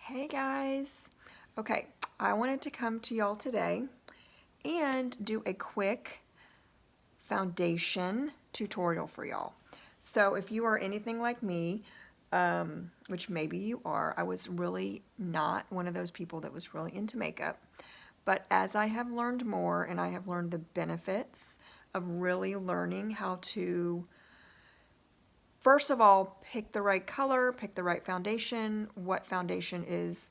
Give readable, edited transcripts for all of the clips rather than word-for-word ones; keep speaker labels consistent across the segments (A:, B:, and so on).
A: Hey guys. Okay, I wanted to come to y'all today and do a quick foundation tutorial for y'all. So if you are anything like me, which maybe you are, I was really not one of those people that was really into makeup. But as I have learned more and I have learned the benefits of really learning how to, first of all, pick the right color, pick the right foundation, what foundation is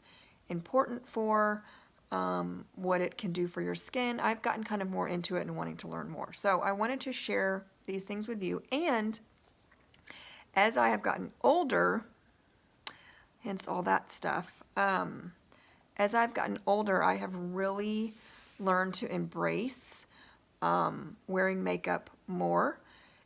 A: important for, what it can do for your skin. I've gotten kind of more into it and wanting to learn more. So I wanted to share these things with you. And as I have gotten older, hence all that stuff, as I've gotten older, I have really learned to embrace wearing makeup more.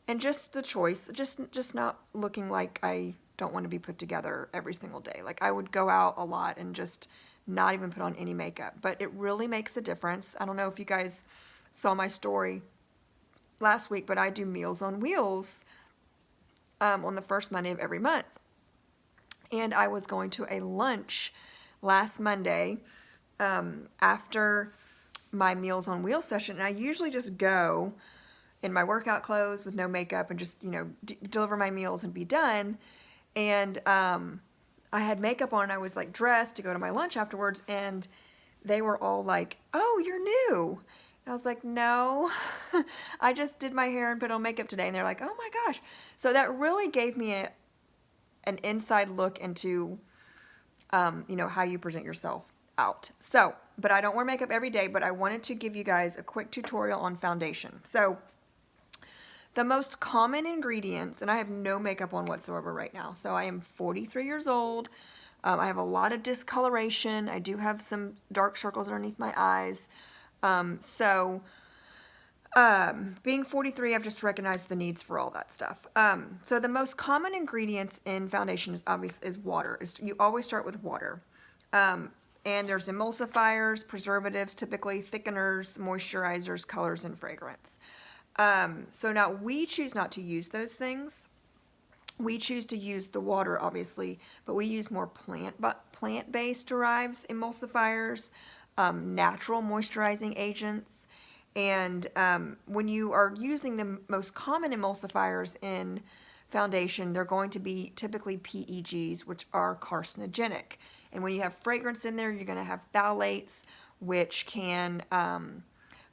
A: And just the choice, just not looking like I don't want to be put together every single day. Like I would go out a lot and just not even put on any makeup. But it really makes a difference. I don't know if you guys saw my story last week, but I do Meals on Wheels on the first Monday of every month. And I was going to a lunch last Monday after my Meals on Wheels session. And I usually just go in my workout clothes with no makeup and just, deliver my meals and be done. And I had makeup on and I was like dressed to go to my lunch afterwards, and they were all like, "Oh, you're new." And I was like, "No, I just did my hair and put on makeup today." And they're like, "Oh my gosh." So that really gave me an inside look into, how you present yourself out. So, but I don't wear makeup every day, but I wanted to give you guys a quick tutorial on foundation. So the most common ingredients, and I have no makeup on whatsoever right now. So I am 43 years old. I have a lot of discoloration. I do have some dark circles underneath my eyes. Being 43, I've just recognized the needs for all that stuff. So the most common ingredients in foundation is water. You always start with water. And there's emulsifiers, preservatives, typically thickeners, moisturizers, colors, and fragrance. So now we choose not to use those things. We choose to use the water, obviously, but we use more plant-based derives, emulsifiers, natural moisturizing agents. And when you are using the most common emulsifiers in foundation, they're going to be typically PEGs, which are carcinogenic. And when you have fragrance in there, you're going to have phthalates, which can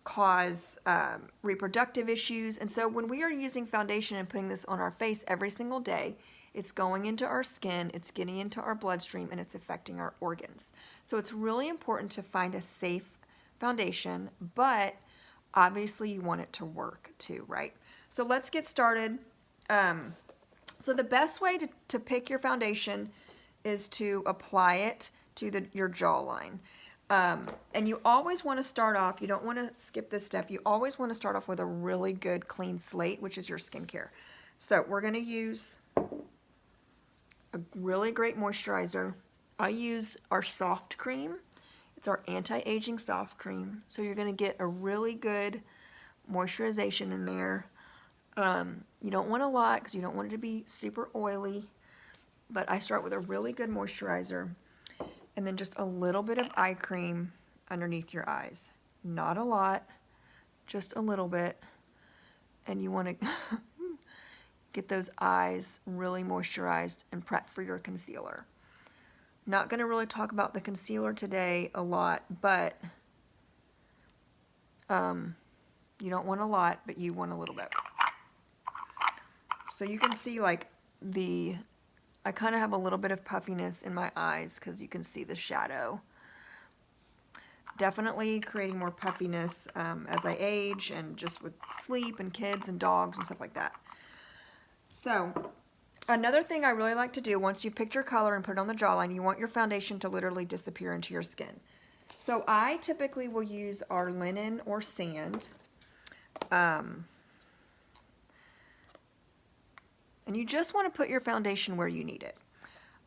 A: cause reproductive issues. And so when we are using foundation and putting this on our face every single day, it's going into our skin, it's getting into our bloodstream, and it's affecting our organs. So it's really important to find a safe foundation, but obviously you want it to work too, right? So let's get started. So the best way to pick your foundation is to apply it to your jawline. And you always want to start off, you don't want to skip this step, you always want to start off with a really good clean slate, which is your skincare. So we're going to use a really great moisturizer. I use our soft cream. It's our anti-aging soft cream. So you're going to get a really good moisturization in there. You don't want a lot because you don't want it to be super oily. But I start with a really good moisturizer. And then just a little bit of eye cream underneath your eyes. Not a lot, just a little bit. And you want to get those eyes really moisturized and prep for your concealer. Not going to really talk about the concealer today a lot, but you don't want a lot, but you want a little bit. So you can see like I kind of have a little bit of puffiness in my eyes because you can see the shadow. Definitely creating more puffiness as I age and just with sleep and kids and dogs and stuff like that. So another thing I really like to do once you've picked your color and put it on the jawline, you want your foundation to literally disappear into your skin. So I typically will use our linen or sand. And you just want to put your foundation where you need it.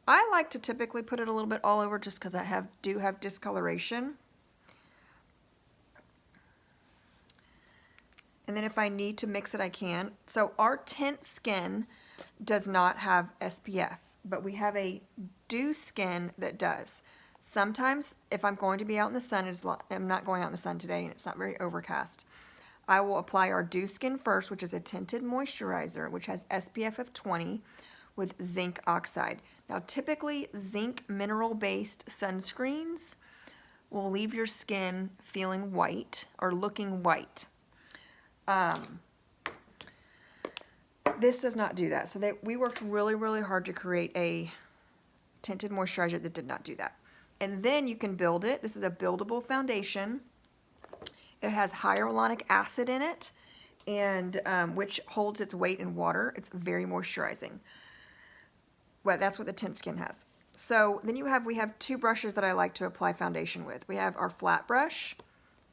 A: I like to typically put it a little bit all over just because I do have discoloration. And then if I need to mix it, I can. So our tint skin does not have SPF, but we have a dew skin that does. Sometimes if I'm going to be out in the sun, I'm not going out in the sun today and it's not very overcast, I will apply our dew skin first, which is a tinted moisturizer, which has SPF of 20 with zinc oxide. Now typically zinc mineral-based sunscreens will leave your skin feeling white or looking white. This does not do that. So we worked really, really hard to create a tinted moisturizer that did not do that. And then you can build it. This is a buildable foundation. It has hyaluronic acid in it, and which holds its weight in water. It's very moisturizing. Well, that's what the tint skin has. So then we have two brushes that I like to apply foundation with. We have our flat brush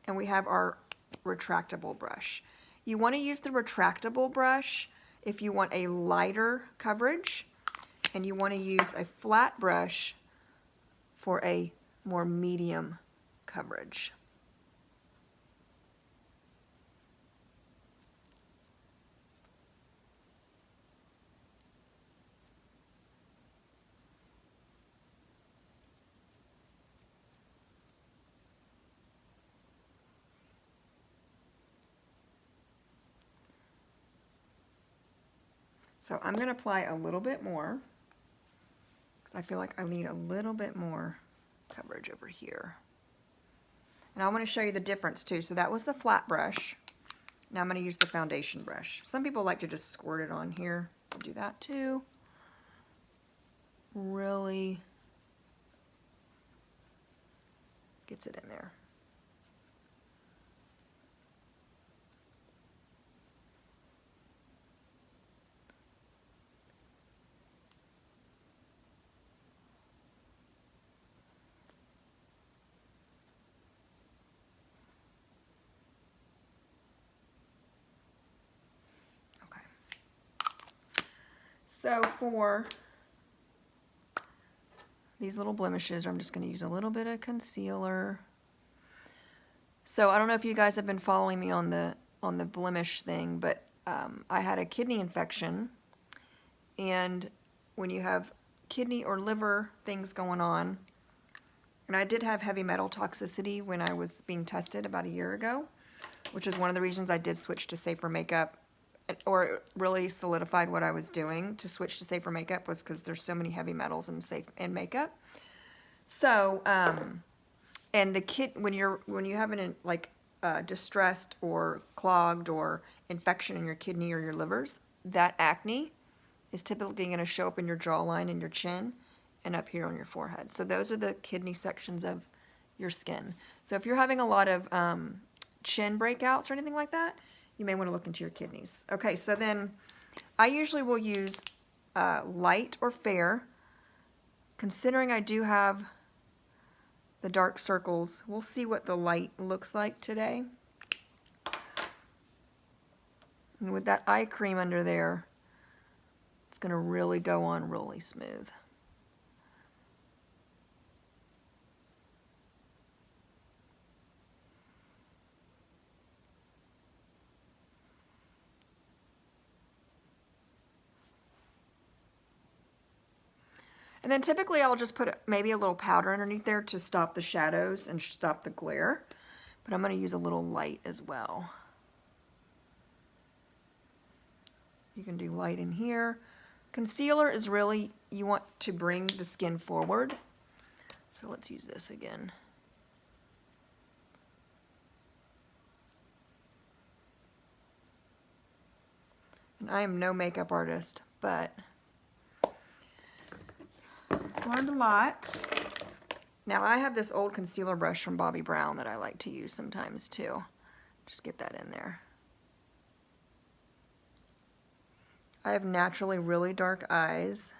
A: and we have our retractable brush. You want to use the retractable brush if you want a lighter coverage, and you want to use a flat brush for a more medium coverage. So I'm going to apply a little bit more because I feel like I need a little bit more coverage over here. And I want to show you the difference too. So that was the flat brush. Now I'm going to use the foundation brush. Some people like to just squirt it on here. I'll do that too. Really gets it in there. So for these little blemishes, I'm just going to use a little bit of concealer. So I don't know if you guys have been following me on the blemish thing, but I had a kidney infection, and when you have kidney or liver things going on, and I did have heavy metal toxicity when I was being tested about a year ago, which is one of the reasons I did switch to safer makeup, or it really solidified what I was doing to switch to safer makeup, was because there's so many heavy metals in makeup. So, and when you have an distressed or clogged or infection in your kidney or your livers, that acne is typically going to show up in your jawline and your chin and up here on your forehead. So those are the kidney sections of your skin. So if you're having a lot of chin breakouts or anything like that, you may want to look into your kidneys. Okay, so then I usually will use light or fair. Considering I do have the dark circles, we'll see what the light looks like today. And with that eye cream under there, it's going to really go on really smooth. And then typically I'll just put maybe a little powder underneath there to stop the shadows and stop the glare. But I'm going to use a little light as well. You can do light in here. Concealer is really, you want to bring the skin forward. So let's use this again. And I am no makeup artist, but learned a lot. Now I have this old concealer brush from Bobbi Brown that I like to use sometimes too. Just get that in there. I have naturally really dark eyes.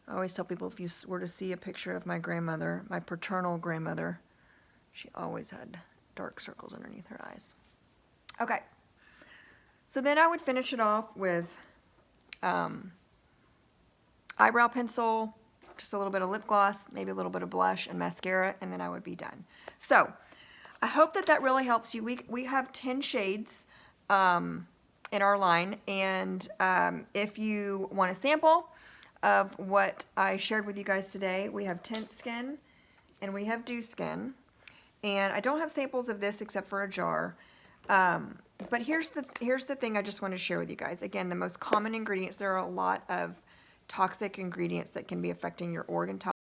A: I always tell people, if you were to see a picture of my grandmother, my paternal grandmother, she always had dark circles underneath her eyes. Okay, so then I would finish it off with eyebrow pencil, just a little bit of lip gloss, maybe a little bit of blush and mascara, and then I would be done. So I hope that really helps you. We have 10 shades in our line, and if you want a sample, of what I shared with you guys today. We have tent skin and we have dew skin. And I don't have samples of this except for a jar. But here's the thing I just want to share with you guys. Again, the most common ingredients, there are a lot of toxic ingredients that can be affecting your organ